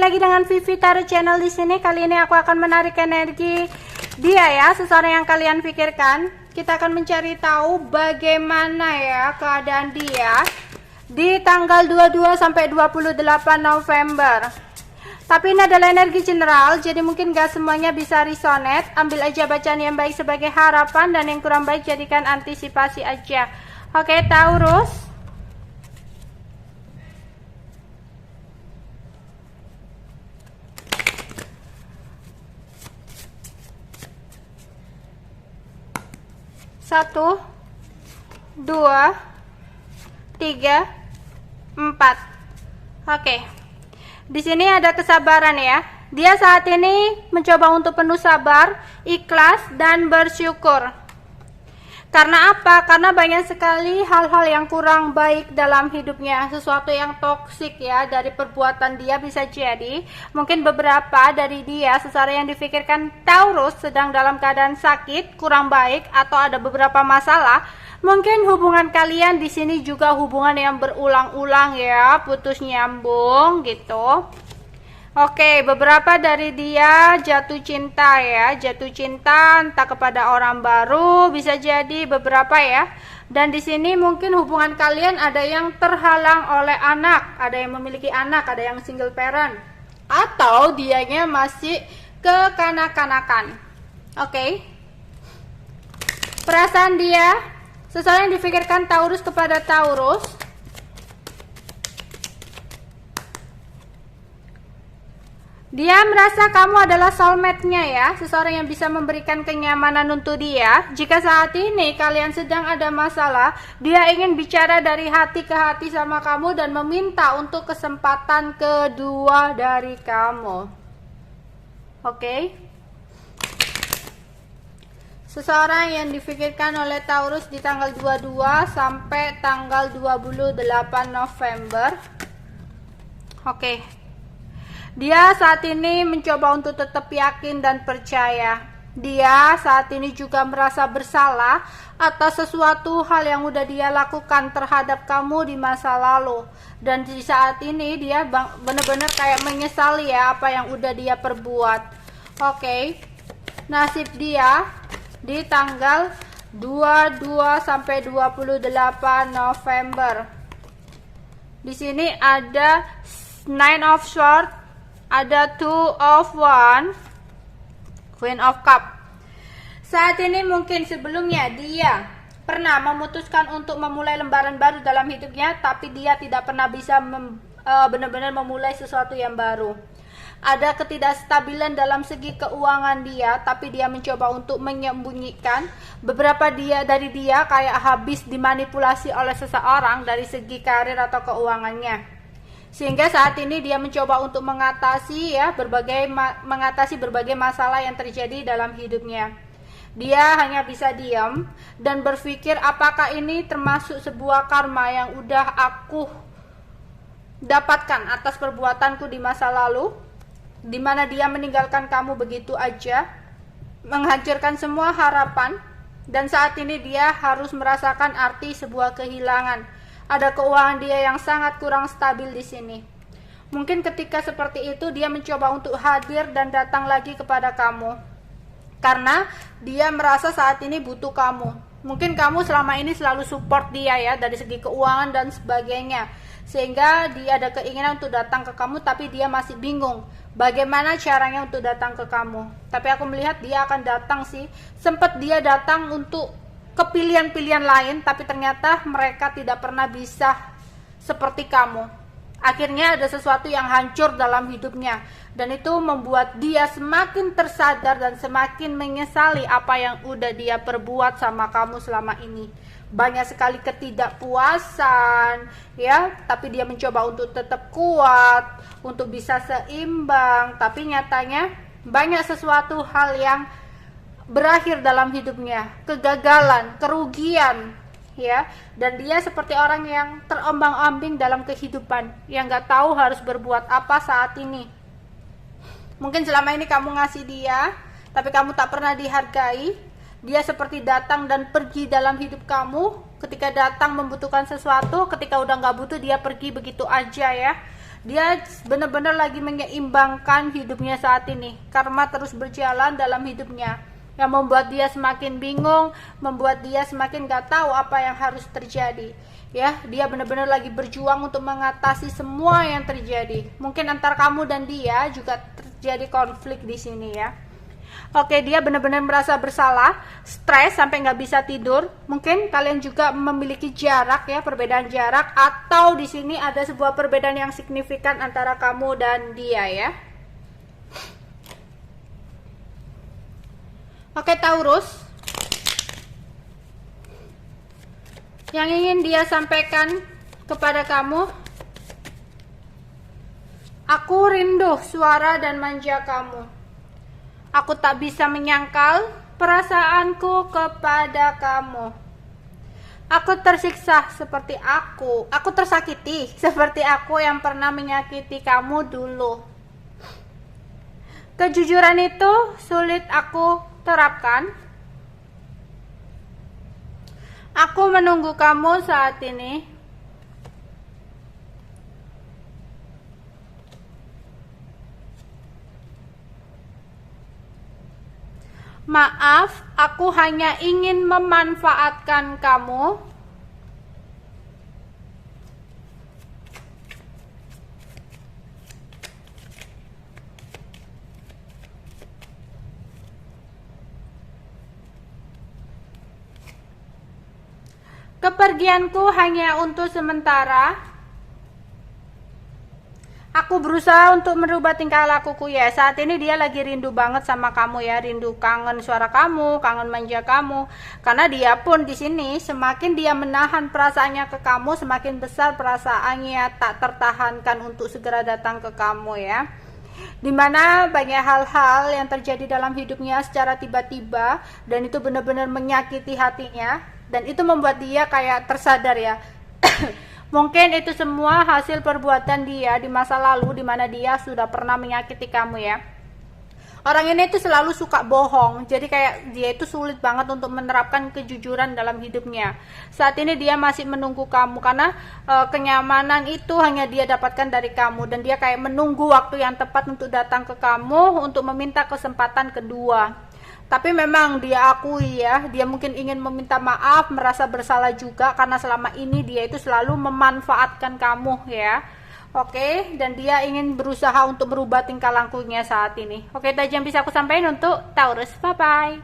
lagi dengan Vivi Tarot Channel di sini. Kali ini aku akan menarik energi dia ya, seseorang yang kalian pikirkan. Kita akan mencari tahu bagaimana ya keadaan dia di tanggal 22 sampai 28 November. Tapi ini adalah energi general, jadi mungkin gak semuanya bisa resonate. Ambil aja bacaan yang baik sebagai harapan dan yang kurang baik jadikan antisipasi aja. Oke, Taurus. Satu, dua, tiga, empat. Oke. Di sini ada kesabaran ya. Dia saat ini mencoba untuk penuh sabar, ikhlas dan bersyukur. Karena apa? Karena banyak sekali hal-hal yang kurang baik dalam hidupnya, sesuatu yang toksik ya dari perbuatan dia bisa jadi. Mungkin beberapa dari dia, seseorang yang difikirkan Taurus sedang dalam keadaan sakit, kurang baik atau ada beberapa masalah. Mungkin hubungan kalian di sini juga hubungan yang berulang-ulang ya, putus nyambung gitu. Oke, beberapa dari dia jatuh cinta ya, jatuh cinta entah kepada orang baru, bisa jadi beberapa ya. Dan di sini mungkin hubungan kalian ada yang terhalang oleh anak, ada yang memiliki anak, ada yang single parent, atau dianya masih kekanak-kanakan. Oke. Perasaan dia, seseorang yang difikirkan Taurus kepada Taurus. Dia merasa kamu adalah soulmate-nya ya, seseorang yang bisa memberikan kenyamanan untuk dia. Jika saat ini kalian sedang ada masalah, dia ingin bicara dari hati ke hati sama kamu dan meminta untuk kesempatan kedua dari kamu. Oke. Seseorang yang difikirkan oleh Taurus di tanggal 22 sampai tanggal 28 November. Oke. Dia saat ini mencoba untuk tetap yakin dan percaya. Dia saat ini juga merasa bersalah atas sesuatu hal yang udah dia lakukan terhadap kamu di masa lalu. Dan di saat ini dia benar-benar kayak menyesali ya apa yang udah dia perbuat. Oke. Nasib dia di tanggal 22 sampai 28 November. Di sini ada Nine of Swords, ada Two of Wands, Queen of Cup. Saat ini mungkin sebelumnya dia pernah memutuskan untuk memulai lembaran baru dalam hidupnya, tapi dia tidak pernah bisa benar-benar memulai sesuatu yang baru. Ada ketidakstabilan dalam segi keuangan dia, tapi dia mencoba untuk menyembunyikan. Beberapa dari dia kayak habis dimanipulasi oleh seseorang dari segi karir atau keuangannya. Sehingga saat ini dia mencoba untuk mengatasi berbagai masalah yang terjadi dalam hidupnya. Dia hanya bisa diam dan berpikir apakah ini termasuk sebuah karma yang udah aku dapatkan atas perbuatanku di masa lalu, di mana dia meninggalkan kamu begitu aja, menghancurkan semua harapan, dan saat ini dia harus merasakan arti sebuah kehilangan. Ada keuangan dia yang sangat kurang stabil di sini. Mungkin ketika seperti itu dia mencoba untuk hadir dan datang lagi kepada kamu. Karena dia merasa saat ini butuh kamu. Mungkin kamu selama ini selalu support dia ya dari segi keuangan dan sebagainya. Sehingga dia ada keinginan untuk datang ke kamu, tapi dia masih bingung bagaimana caranya untuk datang ke kamu. Tapi aku melihat dia akan datang sih. Sempat dia datang untuk kepilihan-pilihan lain, tapi ternyata mereka tidak pernah bisa seperti kamu. Akhirnya ada sesuatu yang hancur dalam hidupnya, dan itu membuat dia semakin tersadar dan semakin menyesali apa yang udah dia perbuat sama kamu selama ini. Banyak sekali ketidakpuasan ya, tapi dia mencoba untuk tetap kuat, untuk bisa seimbang, tapi nyatanya banyak sesuatu hal yang berakhir dalam hidupnya, kegagalan, kerugian ya, dan dia seperti orang yang terombang-ambing dalam kehidupan, yang gak tahu harus berbuat apa saat ini. Mungkin selama ini kamu ngasih dia, tapi kamu tak pernah dihargai. Dia seperti datang dan pergi dalam hidup kamu. Ketika datang membutuhkan sesuatu, ketika udah gak butuh dia pergi begitu aja ya. Dia benar-benar lagi menyeimbangkan hidupnya saat ini. Karma terus berjalan dalam hidupnya, yang membuat dia semakin bingung, membuat dia semakin gak tahu apa yang harus terjadi. Ya, dia benar-benar lagi berjuang untuk mengatasi semua yang terjadi. Mungkin antar kamu dan dia juga terjadi konflik di sini ya. Oke, dia benar-benar merasa bersalah, stres sampai nggak bisa tidur. Mungkin kalian juga memiliki jarak ya, perbedaan jarak, atau di sini ada sebuah perbedaan yang signifikan antara kamu dan dia ya. Oke, Taurus, yang ingin dia sampaikan kepada kamu, aku rindu suara dan manja kamu. Aku tak bisa menyangkal perasaanku kepada kamu. Aku tersiksa seperti aku tersakiti seperti aku yang pernah menyakiti kamu dulu. Kejujuran itu sulit aku terapkan. Aku menunggu kamu saat ini. Maaf, aku hanya ingin memanfaatkan kamu. Kepergianku hanya untuk sementara. Aku berusaha untuk merubah tingkah lakuku ya. Saat ini dia lagi rindu banget sama kamu ya, rindu, kangen suara kamu, kangen manja kamu. Karena dia pun di sini semakin dia menahan perasaannya ke kamu, semakin besar perasaannya tak tertahankan untuk segera datang ke kamu ya. Dimana banyak hal-hal yang terjadi dalam hidupnya secara tiba-tiba, dan itu benar-benar menyakiti hatinya, dan itu membuat dia kayak tersadar ya. Mungkin itu semua hasil perbuatan dia di masa lalu, di mana dia sudah pernah menyakiti kamu ya. Orang ini tuh selalu suka bohong, jadi kayak dia itu sulit banget untuk menerapkan kejujuran dalam hidupnya. Saat ini dia masih menunggu kamu, karena kenyamanan itu hanya dia dapatkan dari kamu, dan dia kayak menunggu waktu yang tepat untuk datang ke kamu, untuk meminta kesempatan kedua. Tapi memang dia akui ya, dia mungkin ingin meminta maaf, merasa bersalah juga karena selama ini dia itu selalu memanfaatkan kamu ya. Oke, dan dia ingin berusaha untuk merubah tingkah lakunya saat ini. Oke, itu aja yang bisa aku sampaikan untuk Taurus. Bye bye.